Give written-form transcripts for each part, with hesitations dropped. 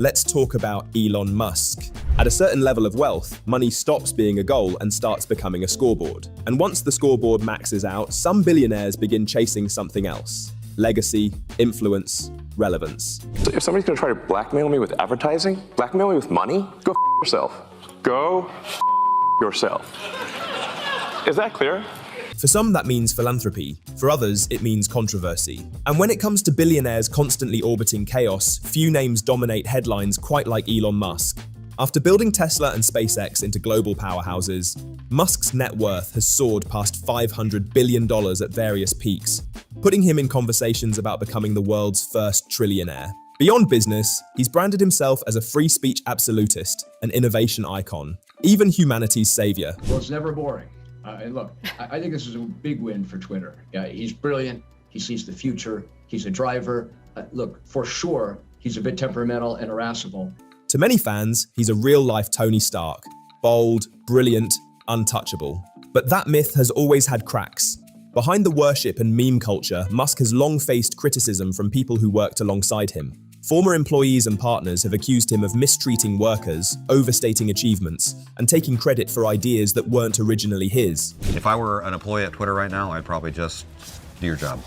Let's talk about Elon Musk. At a certain level of wealth, money stops being a goal and starts becoming a scoreboard. And once the scoreboard maxes out, some billionaires begin chasing something else. Legacy, influence, relevance. So if somebody's gonna try to blackmail me with advertising, blackmail me with money, go yourself. Go yourself. Is that clear? For some, that means philanthropy. For others, it means controversy. And when it comes to billionaires constantly orbiting chaos, few names dominate headlines quite like Elon Musk. After building Tesla and SpaceX into global powerhouses, Musk's net worth has soared past $500 billion at various peaks, putting him in conversations about becoming the world's first trillionaire. Beyond business, he's branded himself as a free speech absolutist, an innovation icon, even humanity's savior. Well, it's never boring. And look, I think this is a big win for Twitter. Yeah, he's brilliant. He sees the future. He's a driver. Look, for sure, he's a bit temperamental and irascible. To many fans, he's a real-life Tony Stark. Bold, brilliant, untouchable. But that myth has always had cracks. Behind the worship and meme culture, Musk has long faced criticism from people who worked alongside him. Former employees and partners have accused him of mistreating workers, overstating achievements, and taking credit for ideas that weren't originally his. If I were an employee at Twitter right now, I'd probably just do your job.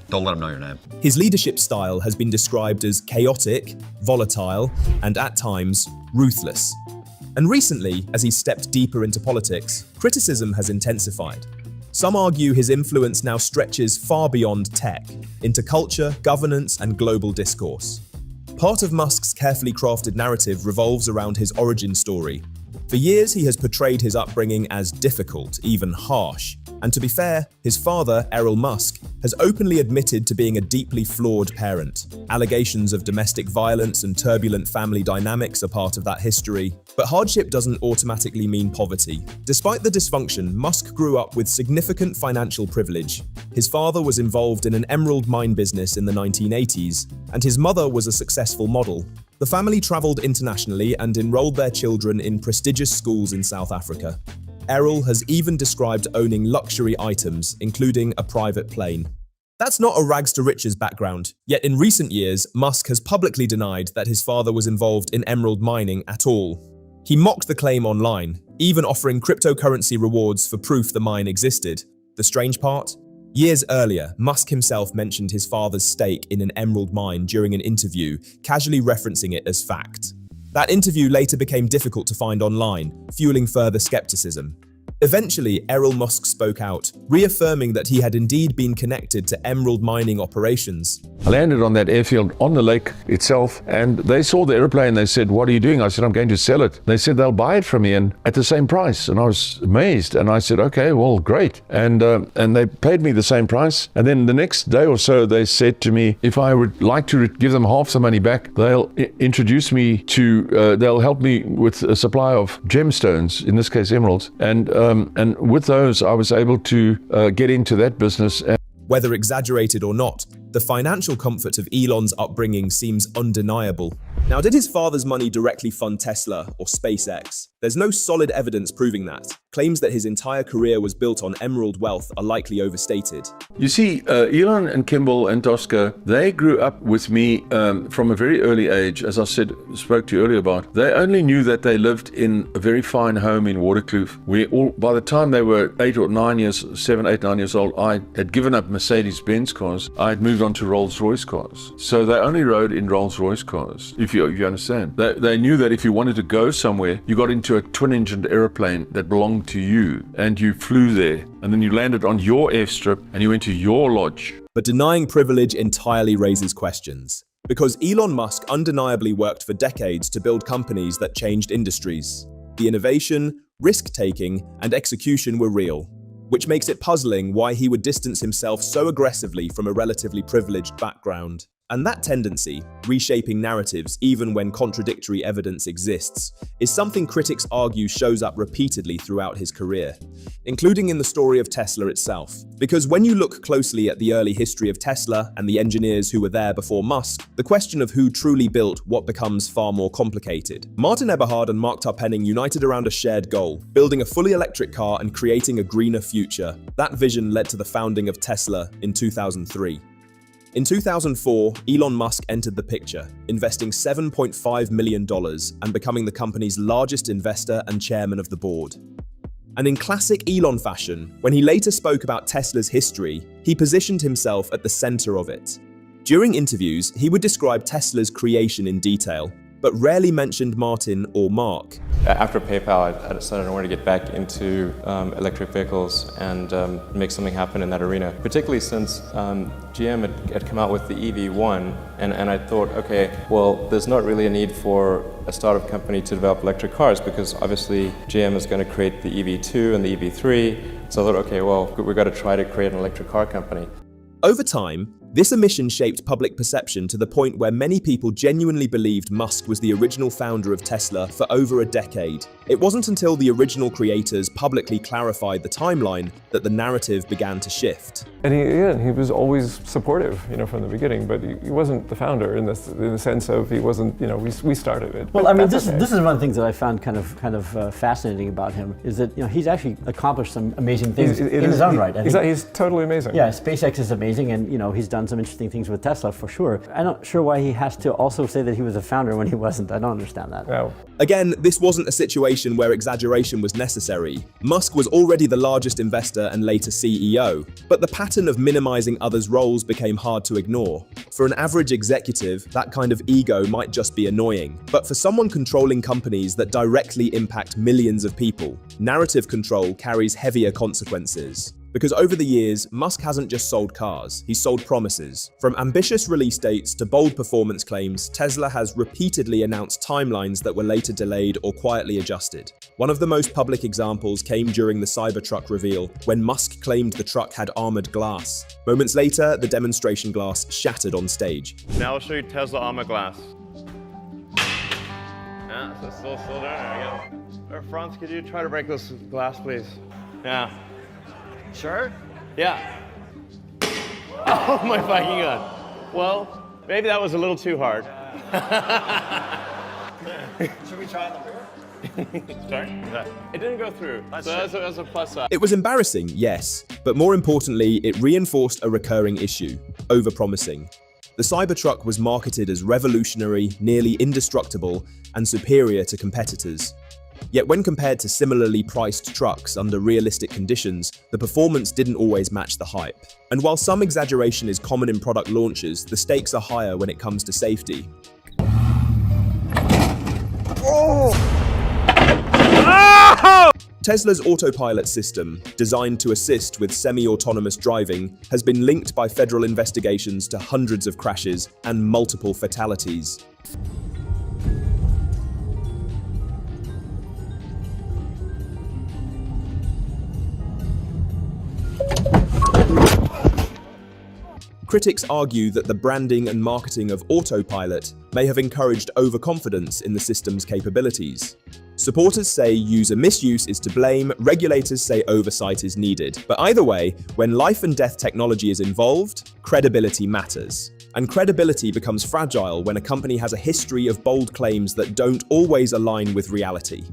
Don't let them know your name. His leadership style has been described as chaotic, volatile, and at times, ruthless. And recently, as he's stepped deeper into politics, criticism has intensified. Some argue his influence now stretches far beyond tech, into culture, governance, and global discourse. Part of Musk's carefully crafted narrative revolves around his origin story. For years, he has portrayed his upbringing as difficult, even harsh. And to be fair, his father, Elon Musk, has openly admitted to being a deeply flawed parent. Allegations of domestic violence and turbulent family dynamics are part of that history. But hardship doesn't automatically mean poverty. Despite the dysfunction, Musk grew up with significant financial privilege. His father was involved in an emerald mine business in the 1980s, and his mother was a successful model. The family traveled internationally and enrolled their children in prestigious schools in South Africa. Errol has even described owning luxury items, including a private plane. That's not a rags-to-riches background, yet in recent years, Musk has publicly denied that his father was involved in emerald mining at all. He mocked the claim online, even offering cryptocurrency rewards for proof the mine existed. The strange part? Years earlier, Musk himself mentioned his father's stake in an emerald mine during an interview, casually referencing it as fact. That interview later became difficult to find online, fueling further skepticism. Eventually, Elon Musk spoke out, reaffirming that he had indeed been connected to emerald mining operations. I landed on that airfield on the lake itself, and they saw the airplane. They said, "What are you doing?" I said, "I'm going to sell it." They said they'll buy it from me and at the same price, and I was amazed. And I said, "Okay, well, great." And they paid me the same price. And then the next day or so, they said to me, if I would like to give them half the money back, they'll introduce me to, they'll help me with a supply of gemstones, in this case emeralds, and with those, I was able to get into that business. Whether exaggerated or not, the financial comfort of Elon's upbringing seems undeniable. Now, did his father's money directly fund Tesla or SpaceX? There's no solid evidence proving that. Claims that his entire career was built on emerald wealth are likely overstated. You see, Elon and Kimball and Tosca, they grew up with me from a very early age, as I spoke to you earlier about. They only knew that they lived in a very fine home in Waterkloof. By the time they were 7, 8, 9 years old, I had given up Mercedes-Benz cars. I had moved on to Rolls-Royce cars. So they only rode in Rolls-Royce cars, if you understand. They knew that if you wanted to go somewhere, you got into a twin-engined aeroplane that belonged to you, and you flew there, and then you landed on your airstrip, and you went to your lodge. But denying privilege entirely raises questions. Because Elon Musk undeniably worked for decades to build companies that changed industries. The innovation, risk-taking, and execution were real, which makes it puzzling why he would distance himself so aggressively from a relatively privileged background. And that tendency, reshaping narratives even when contradictory evidence exists, is something critics argue shows up repeatedly throughout his career, including in the story of Tesla itself. Because when you look closely at the early history of Tesla and the engineers who were there before Musk, the question of who truly built what becomes far more complicated. Martin Eberhard and Mark Tarpenning united around a shared goal, building a fully electric car and creating a greener future. That vision led to the founding of Tesla in 2003. In 2004, Elon Musk entered the picture, investing $7.5 million and becoming the company's largest investor and chairman of the board. And in classic Elon fashion, when he later spoke about Tesla's history, he positioned himself at the center of it. During interviews, he would describe Tesla's creation in detail, but rarely mentioned Martin or Mark. After PayPal, I decided I wanted to get back into electric vehicles and make something happen in that arena, particularly since GM had come out with the EV1, and I thought, okay, well, there's not really a need for a startup company to develop electric cars because obviously GM is going to create the EV2 and the EV3, so I thought, okay, well, we've got to try to create an electric car company. Over time, this omission shaped public perception to the point where many people genuinely believed Musk was the original founder of Tesla for over a decade. It wasn't until the original creators publicly clarified the timeline that the narrative began to shift. And he was always supportive, from the beginning, but he wasn't the founder in the sense of he wasn't, we started it. Well, I mean, this is one of the things that I found kind of fascinating about him is that he's actually accomplished some amazing things in his own right. He's totally amazing. Yeah, SpaceX is amazing, and he's done some interesting things with Tesla for sure. I'm not sure why he has to also say that he was a founder when he wasn't. I don't understand that. No. Again, this wasn't a situation where exaggeration was necessary. Musk was already the largest investor and later CEO, but the pattern of minimizing others' roles became hard to ignore. For an average executive, that kind of ego might just be annoying, but for someone controlling companies that directly impact millions of people, narrative control carries heavier consequences. Because over the years, Musk hasn't just sold cars, he's sold promises. From ambitious release dates to bold performance claims, Tesla has repeatedly announced timelines that were later delayed or quietly adjusted. One of the most public examples came during the Cybertruck reveal, when Musk claimed the truck had armored glass. Moments later, the demonstration glass shattered on stage. Now I'll show you Tesla armor glass. Yeah, so still there, we go. Franz, could you try to break this glass, please? Yeah. Sure? Yeah. Oh my fucking god. Well, maybe that was a little too hard. Should we try on the rear? Sorry? It didn't go through. So that's a plus side. It was embarrassing, yes, but more importantly, it reinforced a recurring issue: overpromising. The Cybertruck was marketed as revolutionary, nearly indestructible, and superior to competitors. Yet when compared to similarly priced trucks under realistic conditions, the performance didn't always match the hype. And while some exaggeration is common in product launches, the stakes are higher when it comes to safety. Tesla's autopilot system, designed to assist with semi-autonomous driving, has been linked by federal investigations to hundreds of crashes and multiple fatalities. Critics argue that the branding and marketing of autopilot may have encouraged overconfidence in the system's capabilities. Supporters say user misuse is to blame, regulators say oversight is needed. But either way, when life and death technology is involved, credibility matters. And credibility becomes fragile when a company has a history of bold claims that don't always align with reality.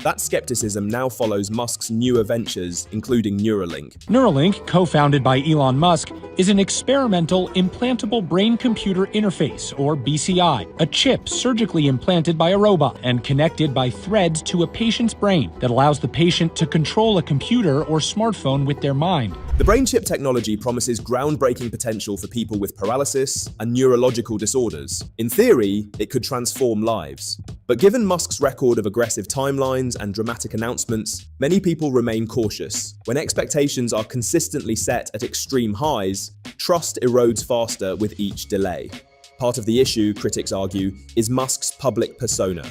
That skepticism now follows Musk's newer ventures, including Neuralink. Neuralink, co-founded by Elon Musk, is an experimental implantable brain-computer interface, or BCI, a chip surgically implanted by a robot and connected by threads to a patient's brain that allows the patient to control a computer or smartphone with their mind. The brain chip technology promises groundbreaking potential for people with paralysis and neurological disorders. In theory, it could transform lives. But given Musk's record of aggressive timelines and dramatic announcements, many people remain cautious. When expectations are consistently set at extreme highs, trust erodes faster with each delay. Part of the issue, critics argue, is Musk's public persona.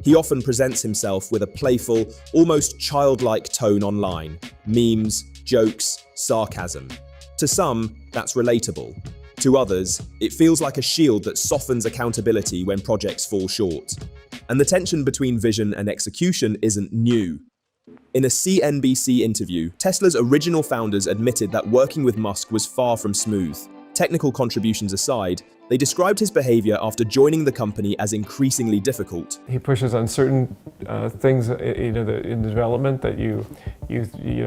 He often presents himself with a playful, almost childlike tone online. Memes, jokes, sarcasm. To some, that's relatable. To others, it feels like a shield that softens accountability when projects fall short. And the tension between vision and execution isn't new. In a CNBC interview, Tesla's original founders admitted that working with Musk was far from smooth. Technical contributions aside, they described his behavior after joining the company as increasingly difficult. He pushes on certain things, in development that you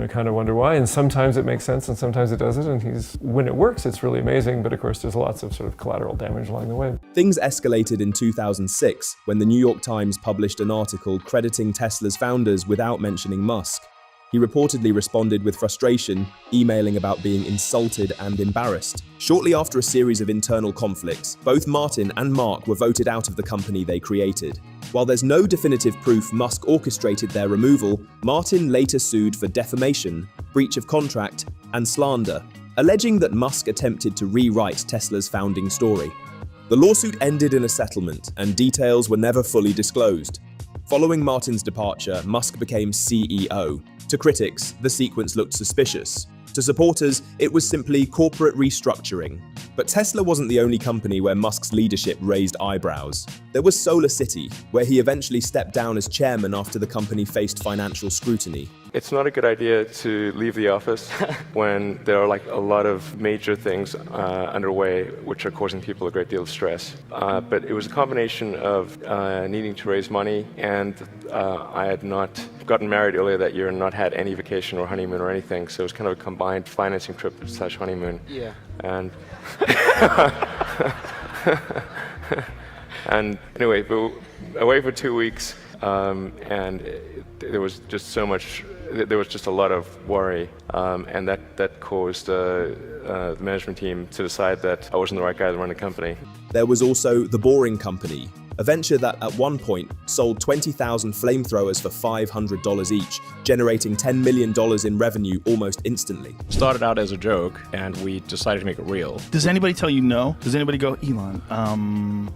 kind of wonder why, and sometimes it makes sense and sometimes it doesn't. And when it works, it's really amazing. But of course, there's lots of sort of collateral damage along the way. Things escalated in 2006 when the New York Times published an article crediting Tesla's founders without mentioning Musk. He reportedly responded with frustration, emailing about being insulted and embarrassed. Shortly after a series of internal conflicts, both Martin and Mark were voted out of the company they created. While there's no definitive proof Musk orchestrated their removal, Martin later sued for defamation, breach of contract, and slander, alleging that Musk attempted to rewrite Tesla's founding story. The lawsuit ended in a settlement, and details were never fully disclosed. Following Martin's departure, Musk became CEO. To critics, the sequence looked suspicious. To supporters, it was simply corporate restructuring. But Tesla wasn't the only company where Musk's leadership raised eyebrows. There was Solar City, where he eventually stepped down as chairman after the company faced financial scrutiny. It's not a good idea to leave the office when there are like a lot of major things underway which are causing people a great deal of stress. But it was a combination of needing to raise money, and I had not gotten married earlier that year and not had any vacation or honeymoon or anything, so it was kind of a combined financing trip / honeymoon. Yeah. And and anyway, but away for 2 weeks, and there was just so much. There was just a lot of worry, and that caused the management team to decide that I wasn't the right guy to run the company. There was also The Boring Company, a venture that at one point sold 20,000 flamethrowers for $500 each, generating $10 million in revenue almost instantly. Started out as a joke, and we decided to make it real. Does anybody tell you no? Does anybody go, Elon,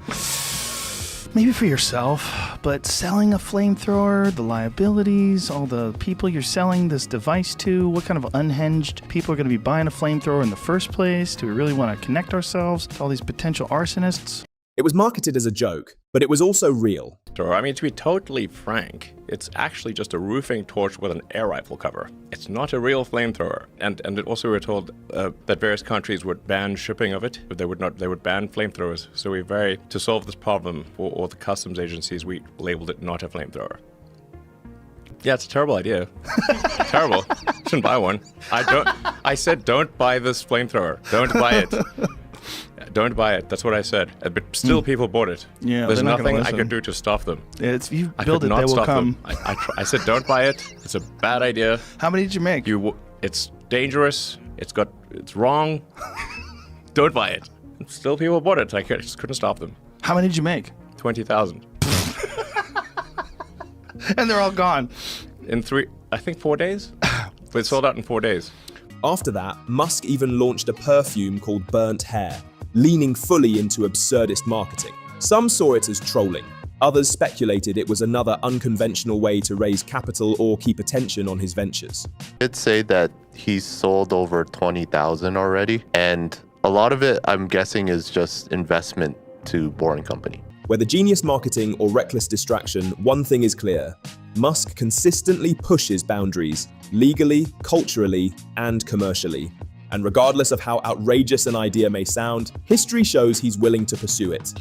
maybe for yourself, but selling a flamethrower, the liabilities, all the people you're selling this device to, what kind of unhinged people are going to be buying a flamethrower in the first place? Do we really want to connect ourselves to all these potential arsonists? It was marketed as a joke, but it was also real. I mean, to be totally frank, it's actually just a roofing torch with an air rifle cover. It's not a real flamethrower. And also we were told that various countries would ban shipping of it, but they would ban flamethrowers. So to solve this problem, or the customs agencies, we labeled it not a flamethrower. Yeah, it's a terrible idea. Terrible. Shouldn't buy one. I said don't buy this flamethrower. Don't buy it. Don't buy it. That's what I said. But still, people bought it. Yeah, there's nothing I could do to stop them. If you build it, they will come. I said, don't buy it. It's a bad idea. How many did you make? It's dangerous. It's wrong. Don't buy it. Still, people bought it. I just couldn't stop them. How many did you make? 20,000. And they're all gone. In 4 days. But it sold out in 4 days. After that, Musk even launched a perfume called Burnt Hair, leaning fully into absurdist marketing. Some saw it as trolling. Others speculated it was another unconventional way to raise capital or keep attention on his ventures. I'd say that he's sold over 20,000 already, and a lot of it, I'm guessing, is just investment to Boring Company. Whether genius marketing or reckless distraction, one thing is clear. Musk consistently pushes boundaries, legally, culturally, and commercially. And regardless of how outrageous an idea may sound, history shows he's willing to pursue it.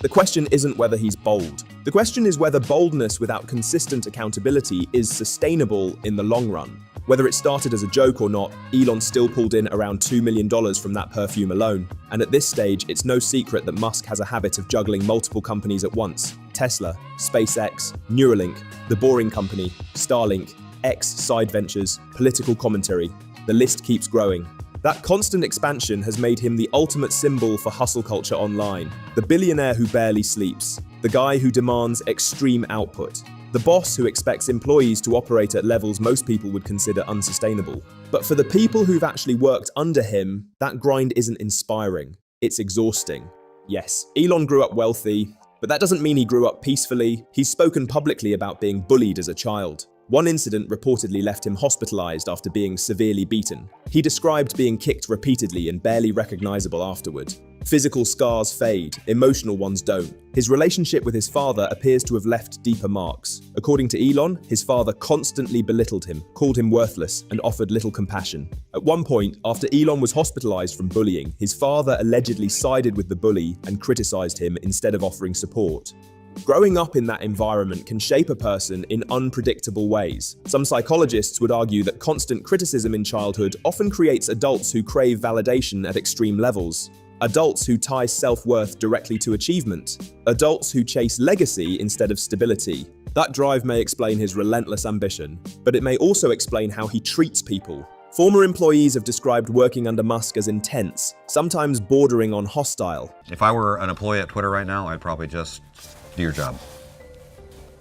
The question isn't whether he's bold. The question is whether boldness without consistent accountability is sustainable in the long run. Whether it started as a joke or not, Elon still pulled in around $2 million from that perfume alone. And at this stage, it's no secret that Musk has a habit of juggling multiple companies at once. Tesla, SpaceX, Neuralink, The Boring Company, Starlink, X side ventures, political commentary. The list keeps growing. That constant expansion has made him the ultimate symbol for hustle culture online. The billionaire who barely sleeps. The guy who demands extreme output. The boss who expects employees to operate at levels most people would consider unsustainable. But for the people who've actually worked under him, that grind isn't inspiring. It's exhausting. Yes, Elon grew up wealthy, but that doesn't mean he grew up peacefully. He's spoken publicly about being bullied as a child. One incident reportedly left him hospitalized after being severely beaten. He described being kicked repeatedly and barely recognizable afterward. Physical scars fade, emotional ones don't. His relationship with his father appears to have left deeper marks. According to Elon, his father constantly belittled him, called him worthless, and offered little compassion. At one point, after Elon was hospitalized from bullying, his father allegedly sided with the bully and criticized him instead of offering support. Growing up in that environment can shape a person in unpredictable ways. Some psychologists would argue that constant criticism in childhood often creates adults who crave validation at extreme levels. Adults who tie self-worth directly to achievement. Adults who chase legacy instead of stability. That drive may explain his relentless ambition, but it may also explain how he treats people. Former employees have described working under Musk as intense, sometimes bordering on hostile. If I were an employee at Twitter right now, I'd probably just do your job.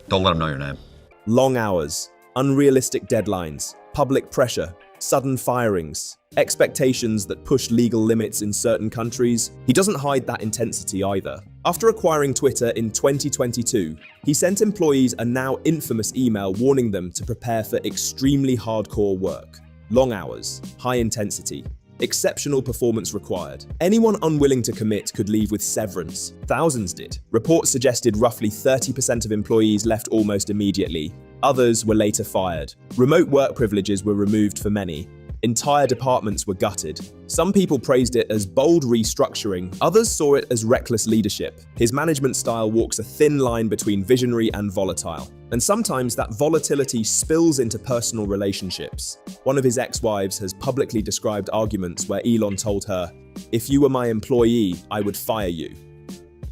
Don't let them know your name. Long hours, unrealistic deadlines, public pressure, sudden firings, expectations that push legal limits in certain countries. He doesn't hide that intensity either. After acquiring Twitter in 2022, he sent employees a now infamous email warning them to prepare for extremely hardcore work. Long hours, high intensity, exceptional performance required. Anyone unwilling to commit could leave with severance. Thousands did. Reports suggested roughly 30% of employees left almost immediately. Others were later fired. Remote work privileges were removed for many. Entire departments were gutted. Some people praised it as bold restructuring, others saw it as reckless leadership. His management style walks a thin line between visionary and volatile. And sometimes that volatility spills into personal relationships. One of his ex-wives has publicly described arguments where Elon told her, "If you were my employee, I would fire you."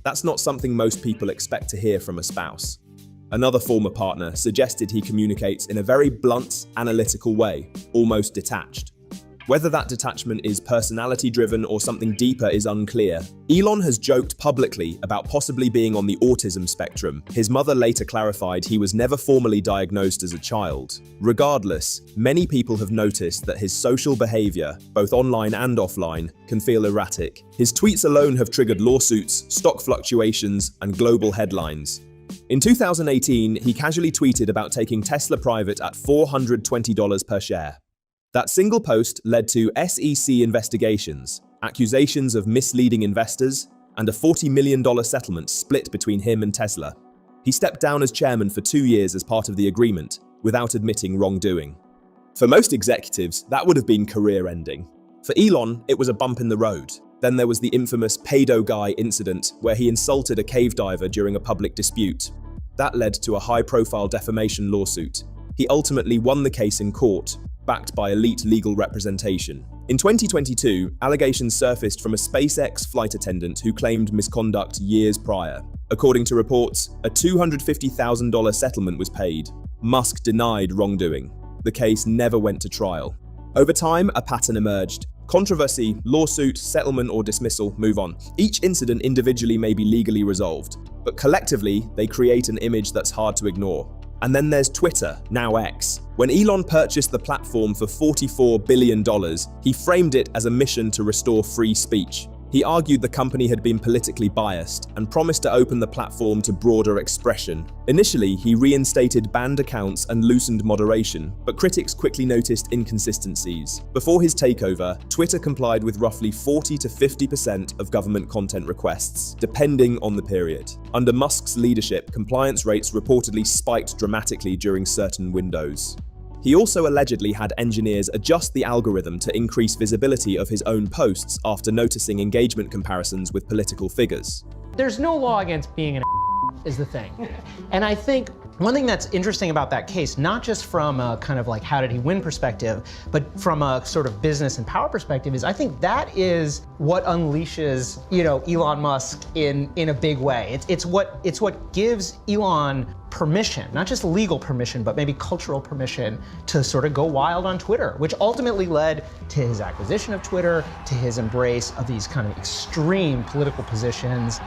That's not something most people expect to hear from a spouse. Another former partner suggested he communicates in a very blunt, analytical way, almost detached. Whether that detachment is personality-driven or something deeper is unclear. Elon has joked publicly about possibly being on the autism spectrum. His mother later clarified he was never formally diagnosed as a child. Regardless, many people have noticed that his social behavior, both online and offline, can feel erratic. His tweets alone have triggered lawsuits, stock fluctuations, and global headlines. In 2018, he casually tweeted about taking Tesla private at $420 per share. That single post led to SEC investigations, accusations of misleading investors, and a $40 million settlement split between him and Tesla. He stepped down as chairman for 2 years as part of the agreement, without admitting wrongdoing. For most executives, that would have been career-ending. For Elon, it was a bump in the road. Then there was the infamous Pedo Guy incident, where he insulted a cave diver during a public dispute. That led to a high-profile defamation lawsuit. He ultimately won the case in court, backed by elite legal representation. In 2022, allegations surfaced from a SpaceX flight attendant who claimed misconduct years prior. According to reports, a $250,000 settlement was paid. Musk denied wrongdoing. The case never went to trial. Over time, a pattern emerged. Controversy, lawsuit, settlement, or dismissal, move on. Each incident individually may be legally resolved, but collectively, they create an image that's hard to ignore. And then there's Twitter, now X. When Elon purchased the platform for $44 billion, he framed it as a mission to restore free speech. He argued the company had been politically biased and promised to open the platform to broader expression. Initially, he reinstated banned accounts and loosened moderation, but critics quickly noticed inconsistencies. Before his takeover, Twitter complied with roughly 40 to 50% of government content requests, depending on the period. Under Musk's leadership, compliance rates reportedly spiked dramatically during certain windows. He also allegedly had engineers adjust the algorithm to increase visibility of his own posts after noticing engagement comparisons with political figures. There's no law against being an is the thing. And I think one thing that's interesting about that case, not just from a kind of like how did he win perspective, but from a sort of business and power perspective, is I think that is what unleashes, Elon Musk in a big way. It's what gives Elon permission, not just legal permission, but maybe cultural permission to sort of go wild on Twitter, which ultimately led to his acquisition of Twitter, to his embrace of these kind of extreme political positions.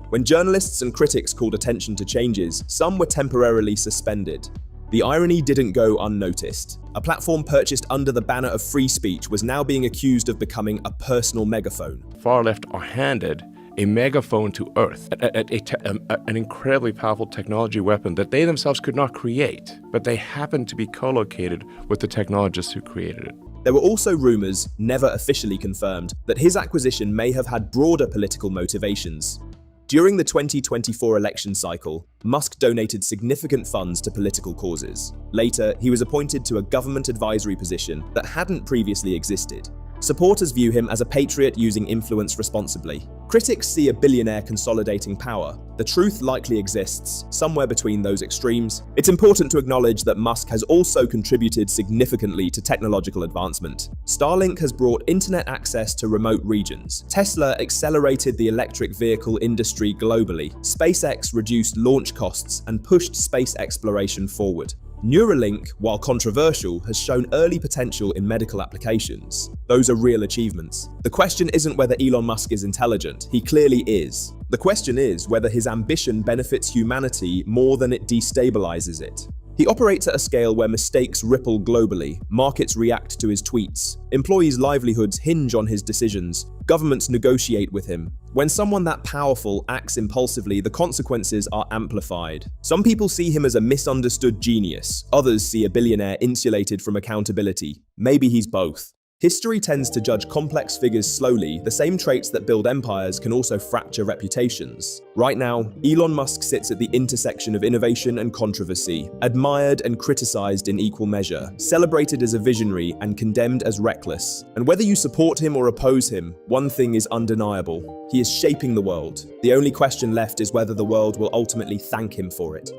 When journalists and critics called attention to changes, some were temporarily suspended. The irony didn't go unnoticed. A platform purchased under the banner of free speech was now being accused of becoming a personal megaphone. Far left are handed a megaphone to Earth, an incredibly powerful technology weapon that they themselves could not create, but they happened to be co-located with the technologists who created it. There were also rumors, never officially confirmed, that his acquisition may have had broader political motivations. During the 2024 election cycle, Musk donated significant funds to political causes. Later, he was appointed to a government advisory position that hadn't previously existed. Supporters view him as a patriot using influence responsibly. Critics see a billionaire consolidating power. The truth likely exists, somewhere between those extremes. It's important to acknowledge that Musk has also contributed significantly to technological advancement. Starlink has brought internet access to remote regions. Tesla accelerated the electric vehicle industry globally. SpaceX reduced launch costs and pushed space exploration forward. Neuralink, while controversial, has shown early potential in medical applications. Those are real achievements. The question isn't whether Elon Musk is intelligent. He clearly is. The question is whether his ambition benefits humanity more than it destabilizes it. He operates at a scale where mistakes ripple globally, markets react to his tweets, employees' livelihoods hinge on his decisions, governments negotiate with him. When someone that powerful acts impulsively, the consequences are amplified. Some people see him as a misunderstood genius, others see a billionaire insulated from accountability. Maybe he's both. History tends to judge complex figures slowly. The same traits that build empires can also fracture reputations. Right now, Elon Musk sits at the intersection of innovation and controversy, admired and criticized in equal measure, celebrated as a visionary and condemned as reckless. And whether you support him or oppose him, one thing is undeniable. He is shaping the world. The only question left is whether the world will ultimately thank him for it.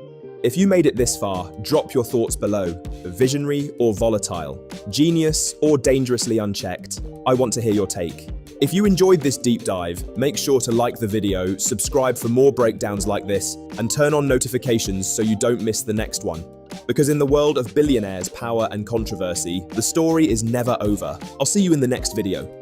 If you made it this far, drop your thoughts below. Visionary or volatile? Genius or dangerously unchecked? I want to hear your take. If you enjoyed this deep dive, make sure to like the video, subscribe for more breakdowns like this, and turn on notifications so you don't miss the next one. Because in the world of billionaires, power, and controversy, the story is never over. I'll see you in the next video.